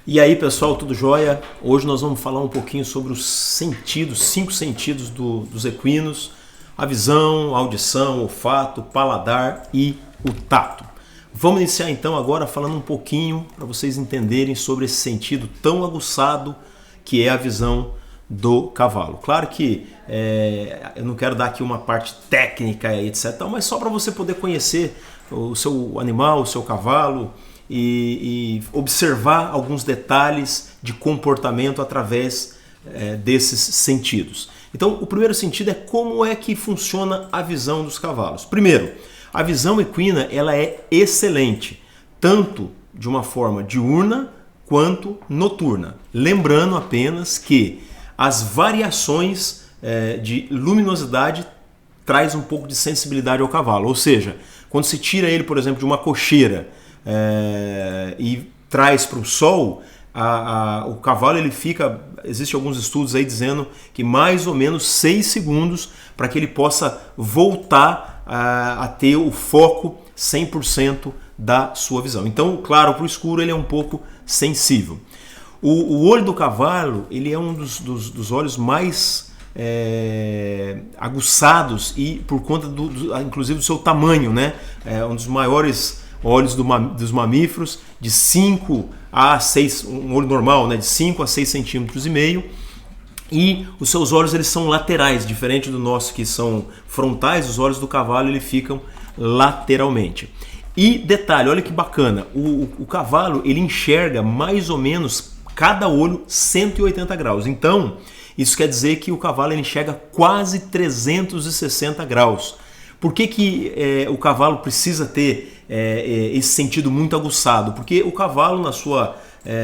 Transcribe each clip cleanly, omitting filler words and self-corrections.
E aí pessoal, tudo jóia? Hoje nós vamos falar um pouquinho sobre os sentidos, 5 sentidos dos equinos: a visão, a audição, o olfato, o paladar e o tato. Vamos iniciar então agora falando um pouquinho para vocês entenderem sobre esse sentido tão aguçado que é a visão do cavalo. Claro que eu não quero dar aqui uma parte técnica e etc, mas só para você poder conhecer o seu animal, o seu cavalo, e observar alguns detalhes de comportamento através desses sentidos. Então, o primeiro sentido é como é que funciona a visão dos cavalos. Primeiro, a visão equina ela é excelente, tanto de uma forma diurna quanto noturna. Lembrando apenas que as variações de luminosidade traz um pouco de sensibilidade ao cavalo, ou seja, quando se tira ele, por exemplo, de uma cocheira e traz para o sol, o cavalo ele fica, existem alguns estudos aí dizendo que mais ou menos 6 segundos para que ele possa voltar a ter o foco 100% da sua visão. Então, claro, para o escuro ele é um pouco sensível. O olho do cavalo ele é um dos olhos mais aguçados, e por conta inclusive do seu tamanho, né? É um dos maiores olhos dos mamíferos, de 5 a 6, um olho normal, né, de 5 a 6 centímetros e meio, e os seus olhos eles são laterais, diferente do nosso que são frontais. Os olhos do cavalo eles ficam lateralmente. E detalhe, olha que bacana, o cavalo ele enxerga mais ou menos cada olho 180 graus, então isso quer dizer que o cavalo ele enxerga quase 360 graus. Por que o cavalo precisa ter esse sentido muito aguçado? Porque o cavalo, na sua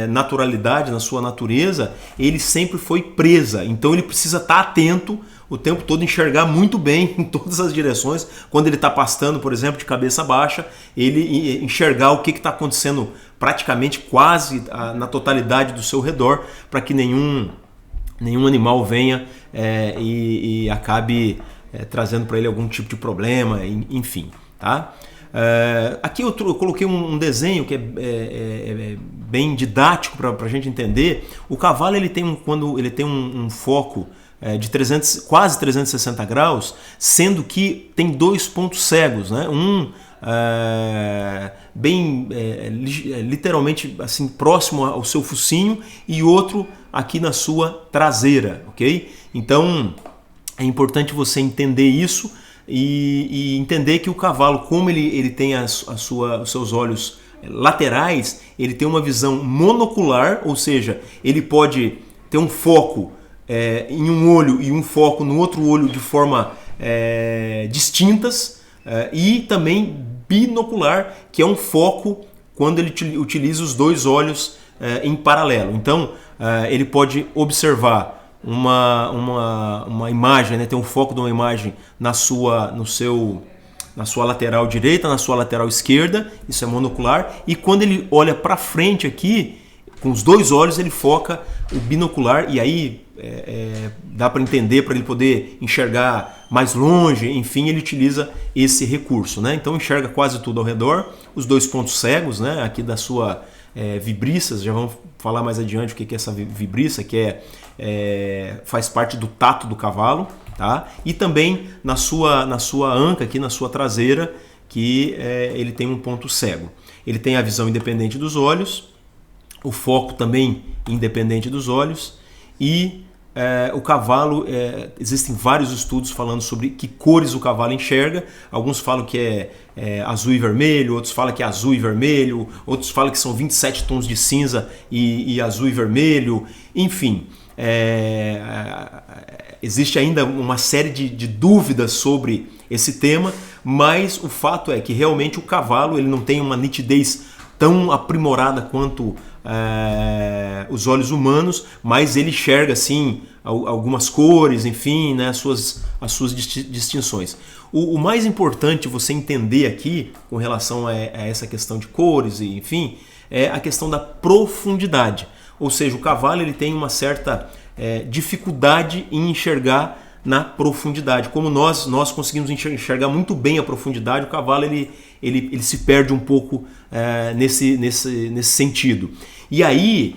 naturalidade, na sua natureza, ele sempre foi presa. Então ele precisa estar atento o tempo todo, enxergar muito bem em todas as direções. Quando ele está pastando, por exemplo, de cabeça baixa, ele enxergar o que está acontecendo praticamente quase na totalidade do seu redor, para que nenhum animal venha e acabe trazendo para ele algum tipo de problema, enfim, tá? Aqui eu coloquei um desenho que é bem didático para a gente entender. O cavalo quando ele tem um foco de quase 360 graus, sendo que tem 2 pontos cegos, né? Bem literalmente assim próximo ao seu focinho, e outro aqui na sua traseira, ok? Então é importante você entender isso e entender que o cavalo, como ele tem os seus olhos laterais, ele tem uma visão monocular, ou seja, ele pode ter um foco em um olho e um foco no outro olho de forma distintas, e também binocular, que é um foco quando ele utiliza os 2 olhos em paralelo. Então ele pode observar uma imagem, né? Tem um foco de uma imagem na sua lateral direita, na sua lateral esquerda, isso é monocular, e quando ele olha para frente aqui, com os 2 olhos ele foca o binocular, e aí dá para entender, para ele poder enxergar mais longe, enfim, ele utiliza esse recurso, né? Então enxerga quase tudo ao redor, os 2 pontos cegos, né? Aqui da sua vibriças, já vamos falar mais adiante o que é essa vibriça, que faz parte do tato do cavalo, tá? E também na sua anca, aqui na sua traseira, que ele tem um ponto cego. Ele tem a visão independente dos olhos, o foco também independente dos olhos, e o cavalo, existem vários estudos falando sobre que cores o cavalo enxerga. Alguns falam que é azul e vermelho, outros falam que é azul e vermelho, outros falam que são 27 tons de cinza e azul e vermelho, enfim. Existe ainda uma série de dúvidas sobre esse tema, mas o fato é que realmente o cavalo ele não tem uma nitidez tão aprimorada quanto os olhos humanos, mas ele enxerga assim algumas cores, enfim, né, as suas distinções. O mais importante você entender aqui com relação a essa questão de cores, e enfim, é a questão da profundidade. Ou seja, o cavalo ele tem uma certa dificuldade em enxergar na profundidade. Como nós conseguimos enxergar muito bem a profundidade, o cavalo ele se perde um pouco nesse sentido. E aí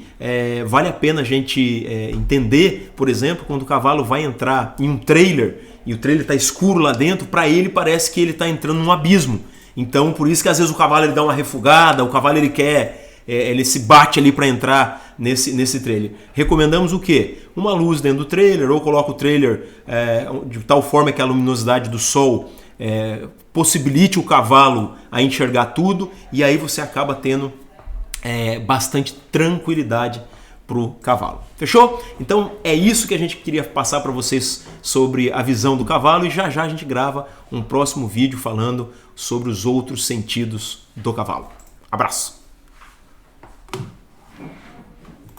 vale a pena a gente entender, por exemplo, quando o cavalo vai entrar em um trailer e o trailer está escuro lá dentro, para ele parece que ele está entrando num abismo. Então por isso que às vezes o cavalo ele dá uma refugada, o cavalo ele quer, ele se bate ali para entrar nesse trailer. Recomendamos o quê? Uma luz dentro do trailer, ou coloca o trailer de tal forma que a luminosidade do sol possibilite o cavalo a enxergar tudo, e aí você acaba tendo bastante tranquilidade para o cavalo. Fechou? Então é isso que a gente queria passar para vocês sobre a visão do cavalo, e já já a gente grava um próximo vídeo falando sobre os outros sentidos do cavalo. Abraço!